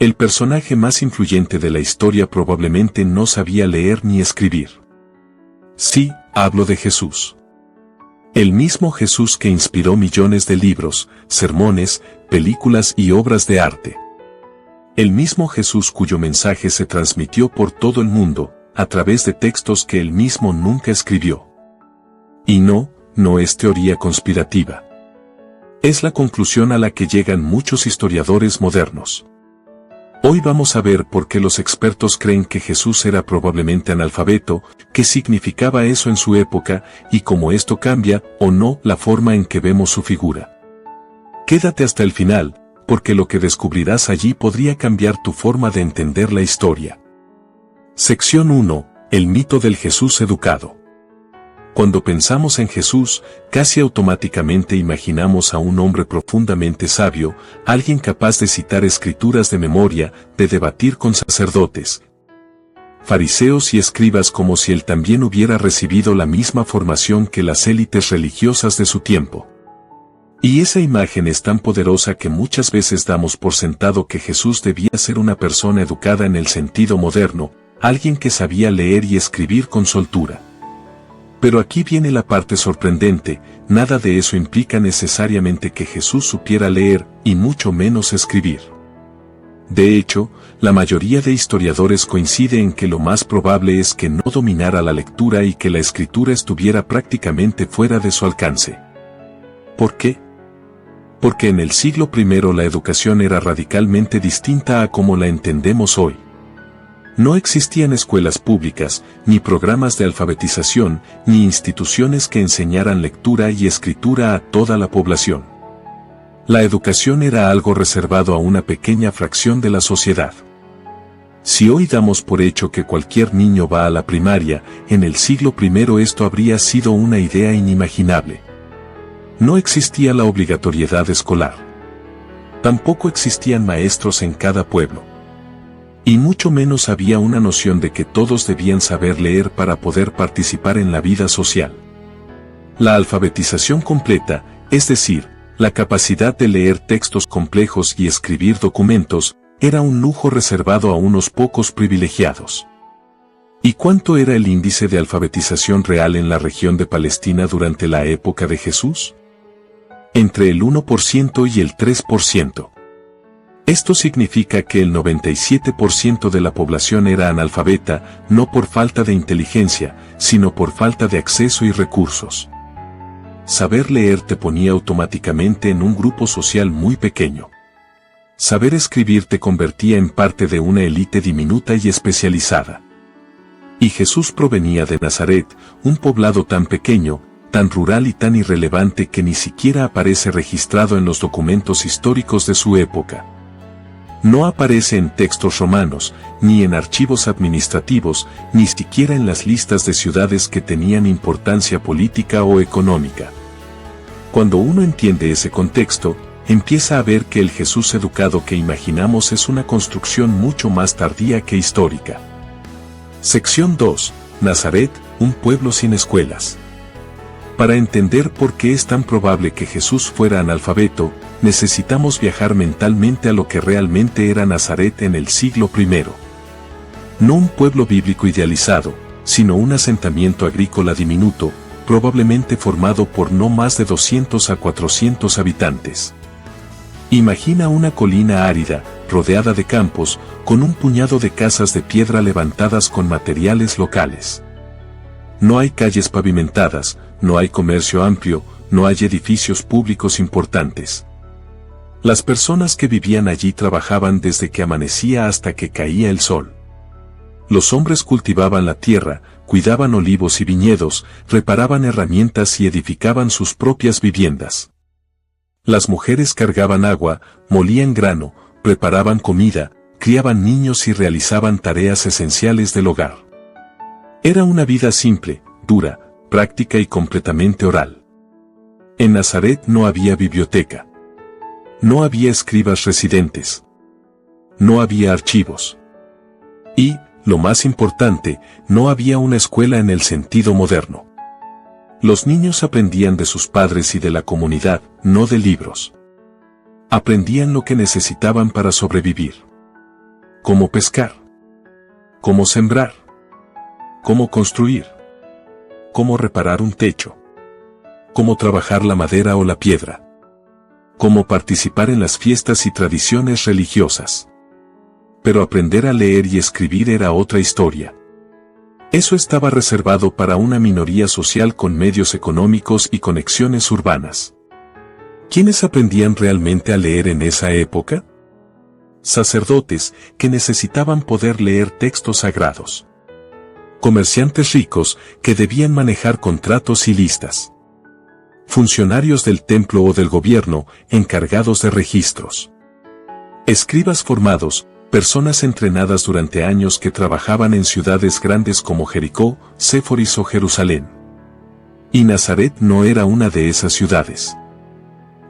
El personaje más influyente de la historia probablemente no sabía leer ni escribir. Sí, hablo de Jesús. El mismo Jesús que inspiró millones de libros, sermones, películas y obras de arte. El mismo Jesús cuyo mensaje se transmitió por todo el mundo, a través de textos que él mismo nunca escribió. Y no es teoría conspirativa. Es la conclusión a la que llegan muchos historiadores modernos. Hoy vamos a ver por qué los expertos creen que Jesús era probablemente analfabeto, qué significaba eso en su época, y cómo esto cambia, o no, la forma en que vemos su figura. Quédate hasta el final, porque lo que descubrirás allí podría cambiar tu forma de entender la historia. Sección 1. El mito del Jesús educado. Cuando pensamos en Jesús, casi automáticamente imaginamos a un hombre profundamente sabio, alguien capaz de citar escrituras de memoria, de debatir con sacerdotes, fariseos y escribas como si él también hubiera recibido la misma formación que las élites religiosas de su tiempo. Y esa imagen es tan poderosa que muchas veces damos por sentado que Jesús debía ser una persona educada en el sentido moderno, alguien que sabía leer y escribir con soltura. Pero aquí viene la parte sorprendente, nada de eso implica necesariamente que Jesús supiera leer, y mucho menos escribir. De hecho, la mayoría de historiadores coincide en que lo más probable es que no dominara la lectura y que la escritura estuviera prácticamente fuera de su alcance. ¿Por qué? Porque en el siglo I la educación era radicalmente distinta a como la entendemos hoy. No existían escuelas públicas, ni programas de alfabetización, ni instituciones que enseñaran lectura y escritura a toda la población. La educación era algo reservado a una pequeña fracción de la sociedad. Si hoy damos por hecho que cualquier niño va a la primaria, en el siglo I esto habría sido una idea inimaginable. No existía la obligatoriedad escolar. Tampoco existían maestros en cada pueblo. Y mucho menos había una noción de que todos debían saber leer para poder participar en la vida social. La alfabetización completa, es decir, la capacidad de leer textos complejos y escribir documentos, era un lujo reservado a unos pocos privilegiados. ¿Y cuánto era el índice de alfabetización real en la región de Palestina durante la época de Jesús? Entre el 1% y el 3%. Esto significa que el 97% de la población era analfabeta, no por falta de inteligencia, sino por falta de acceso y recursos. Saber leer te ponía automáticamente en un grupo social muy pequeño. Saber escribir te convertía en parte de una élite diminuta y especializada. Y Jesús provenía de Nazaret, un poblado tan pequeño, tan rural y tan irrelevante que ni siquiera aparece registrado en los documentos históricos de su época. No aparece en textos romanos, ni en archivos administrativos, ni siquiera en las listas de ciudades que tenían importancia política o económica. Cuando uno entiende ese contexto, empieza a ver que el Jesús educado que imaginamos es una construcción mucho más tardía que histórica. Sección 2. Nazaret, un pueblo sin escuelas. Para entender por qué es tan probable que Jesús fuera analfabeto, necesitamos viajar mentalmente a lo que realmente era Nazaret en el siglo I. No un pueblo bíblico idealizado, sino un asentamiento agrícola diminuto, probablemente formado por no más de 200 a 400 habitantes. Imagina una colina árida, rodeada de campos, con un puñado de casas de piedra levantadas con materiales locales. No hay calles pavimentadas, no hay comercio amplio, no hay edificios públicos importantes. Las personas que vivían allí trabajaban desde que amanecía hasta que caía el sol. Los hombres cultivaban la tierra, cuidaban olivos y viñedos, reparaban herramientas y edificaban sus propias viviendas. Las mujeres cargaban agua, molían grano, preparaban comida, criaban niños y realizaban tareas esenciales del hogar. Era una vida simple, dura, práctica y completamente oral. En Nazaret no había biblioteca. No había escribas residentes. No había archivos. Y, lo más importante, no había una escuela en el sentido moderno. Los niños aprendían de sus padres y de la comunidad, no de libros. Aprendían lo que necesitaban para sobrevivir. Cómo pescar. Cómo sembrar. Cómo construir. Cómo reparar un techo. Cómo trabajar la madera o la piedra. Cómo participar en las fiestas y tradiciones religiosas. Pero aprender a leer y escribir era otra historia. Eso estaba reservado para una minoría social con medios económicos y conexiones urbanas. ¿Quiénes aprendían realmente a leer en esa época? Sacerdotes, que necesitaban poder leer textos sagrados. Comerciantes ricos, que debían manejar contratos y listas. Funcionarios del templo o del gobierno, encargados de registros. Escribas formados, personas entrenadas durante años que trabajaban en ciudades grandes como Jericó, Séforis o Jerusalén. Y Nazaret no era una de esas ciudades.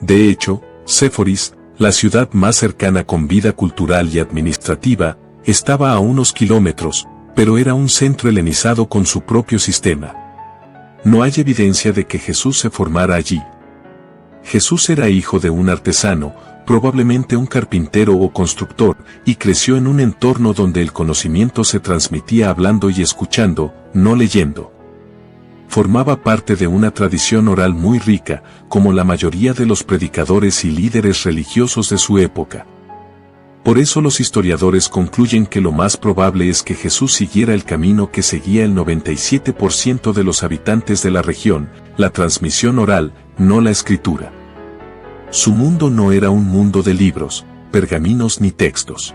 De hecho, Séforis, la ciudad más cercana con vida cultural y administrativa, estaba a unos kilómetros, pero era un centro helenizado con su propio sistema. No hay evidencia de que Jesús se formara allí. Jesús era hijo de un artesano, probablemente un carpintero o constructor, y creció en un entorno donde el conocimiento se transmitía hablando y escuchando, no leyendo. Formaba parte de una tradición oral muy rica, como la mayoría de los predicadores y líderes religiosos de su época. Por eso los historiadores concluyen que lo más probable es que Jesús siguiera el camino que seguía el 97% de los habitantes de la región, la transmisión oral, no la escritura. Su mundo no era un mundo de libros, pergaminos ni textos.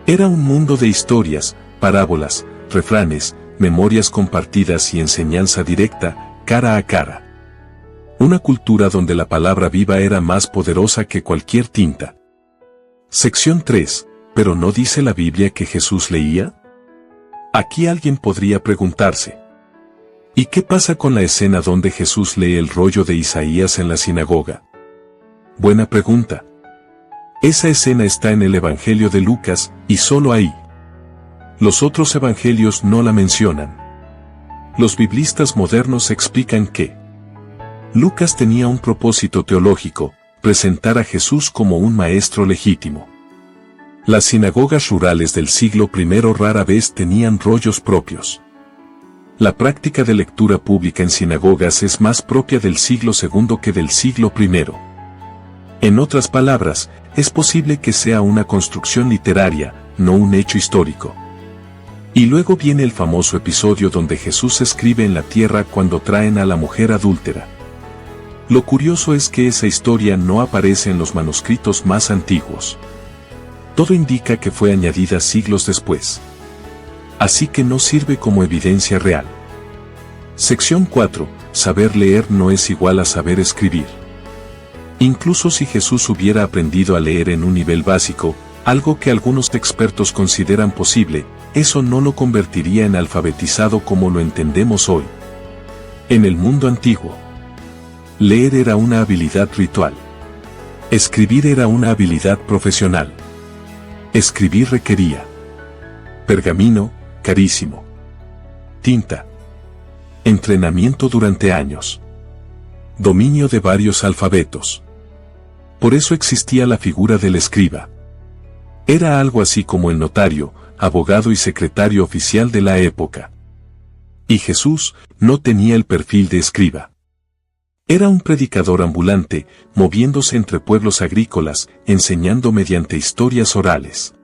Era un mundo de historias, parábolas, refranes, memorias compartidas y enseñanza directa, cara a cara. Una cultura donde la palabra viva era más poderosa que cualquier tinta. Sección 3. ¿Pero no dice la Biblia que Jesús leía? Aquí alguien podría preguntarse. ¿Y qué pasa con la escena donde Jesús lee el rollo de Isaías en la sinagoga? Buena pregunta. Esa escena está en el Evangelio de Lucas, y solo ahí. Los otros evangelios no la mencionan. Los biblistas modernos explican que Lucas tenía un propósito teológico, presentar a Jesús como un maestro legítimo. Las sinagogas rurales del siglo I rara vez tenían rollos propios. La práctica de lectura pública en sinagogas es más propia del siglo II que del siglo I. En otras palabras, es posible que sea una construcción literaria, no un hecho histórico. Y luego viene el famoso episodio donde Jesús escribe en la tierra cuando traen a la mujer adúltera. Lo curioso es que esa historia no aparece en los manuscritos más antiguos. Todo indica que fue añadida siglos después. Así que no sirve como evidencia real. Sección 4. Saber leer no es igual a saber escribir. Incluso si Jesús hubiera aprendido a leer en un nivel básico, algo que algunos expertos consideran posible, eso no lo convertiría en alfabetizado como lo entendemos hoy. En el mundo antiguo, leer era una habilidad ritual. Escribir era una habilidad profesional. Escribir requería pergamino, carísimo. Tinta. Entrenamiento durante años. Dominio de varios alfabetos. Por eso existía la figura del escriba. Era algo así como el notario, abogado y secretario oficial de la época. Y Jesús no tenía el perfil de escriba. Era un predicador ambulante, moviéndose entre pueblos agrícolas, enseñando mediante historias orales.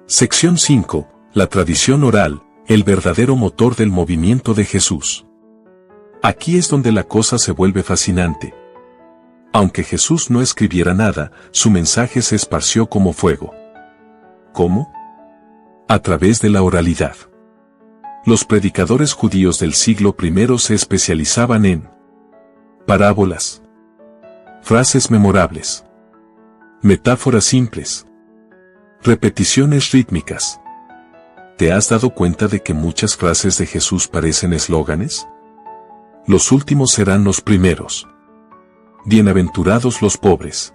Sección 5. La tradición oral, el verdadero motor del movimiento de Jesús. Aquí es donde la cosa se vuelve fascinante. Aunque Jesús no escribiera nada, su mensaje se esparció como fuego. ¿Cómo? A través de la oralidad. Los predicadores judíos del siglo I se especializaban en parábolas, frases memorables, metáforas simples, repeticiones rítmicas. ¿Te has dado cuenta de que muchas frases de Jesús parecen eslóganes? Los últimos serán los primeros. Bienaventurados los pobres.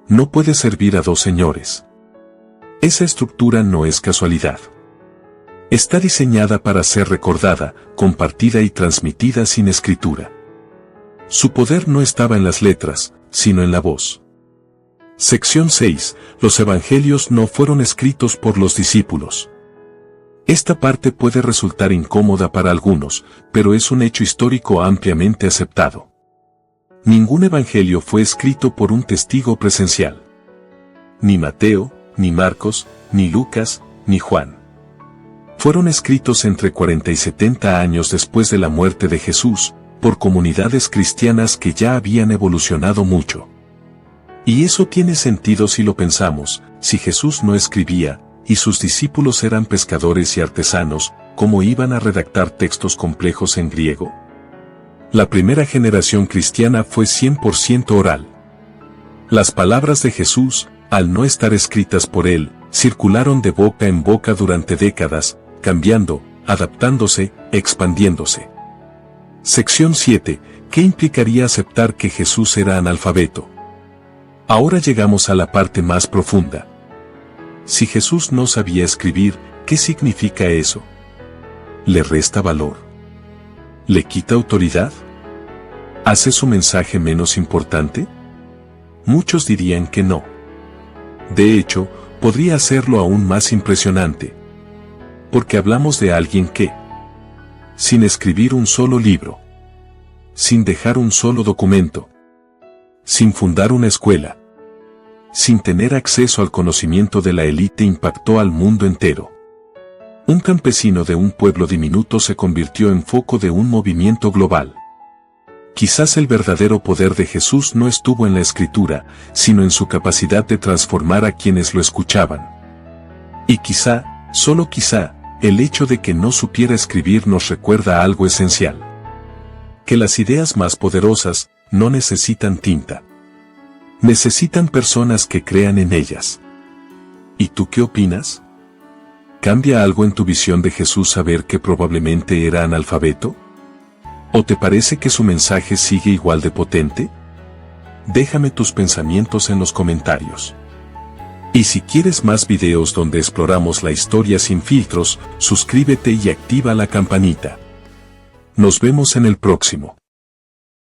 No puedes servir a dos señores. Esa estructura no es casualidad. Está diseñada para ser recordada, compartida y transmitida sin escritura. Su poder no estaba en las letras, sino en la voz. Sección 6. Los evangelios no fueron escritos por los discípulos. Esta parte puede resultar incómoda para algunos, pero es un hecho histórico ampliamente aceptado. Ningún evangelio fue escrito por un testigo presencial. Ni Mateo, ni Marcos, ni Lucas, ni Juan. Fueron escritos entre 40 y 70 años después de la muerte de Jesús, por comunidades cristianas que ya habían evolucionado mucho. Y eso tiene sentido si lo pensamos. Si Jesús no escribía, y sus discípulos eran pescadores y artesanos, ¿cómo iban a redactar textos complejos en griego? La primera generación cristiana fue 100% oral. Las palabras de Jesús, al no estar escritas por él, circularon de boca en boca durante décadas, cambiando, adaptándose, expandiéndose. Sección 7. ¿Qué implicaría aceptar que Jesús era analfabeto? Ahora llegamos a la parte más profunda. Si Jesús no sabía escribir, ¿qué significa eso? ¿Le resta valor? ¿Le quita autoridad? ¿Hace su mensaje menos importante? Muchos dirían que no. De hecho, podría hacerlo aún más impresionante. Porque hablamos de alguien que, sin escribir un solo libro, sin dejar un solo documento, sin fundar una escuela, sin tener acceso al conocimiento de la élite, impactó al mundo entero. Un campesino de un pueblo diminuto se convirtió en foco de un movimiento global. Quizás el verdadero poder de Jesús no estuvo en la escritura, sino en su capacidad de transformar a quienes lo escuchaban. Y quizá, solo quizá, el hecho de que no supiera escribir nos recuerda algo esencial. Que las ideas más poderosas no necesitan tinta. Necesitan personas que crean en ellas. ¿Y tú qué opinas? ¿Cambia algo en tu visión de Jesús saber que probablemente era analfabeto? ¿O te parece que su mensaje sigue igual de potente? Déjame tus pensamientos en los comentarios. Y si quieres más videos donde exploramos la historia sin filtros, suscríbete y activa la campanita. Nos vemos en el próximo.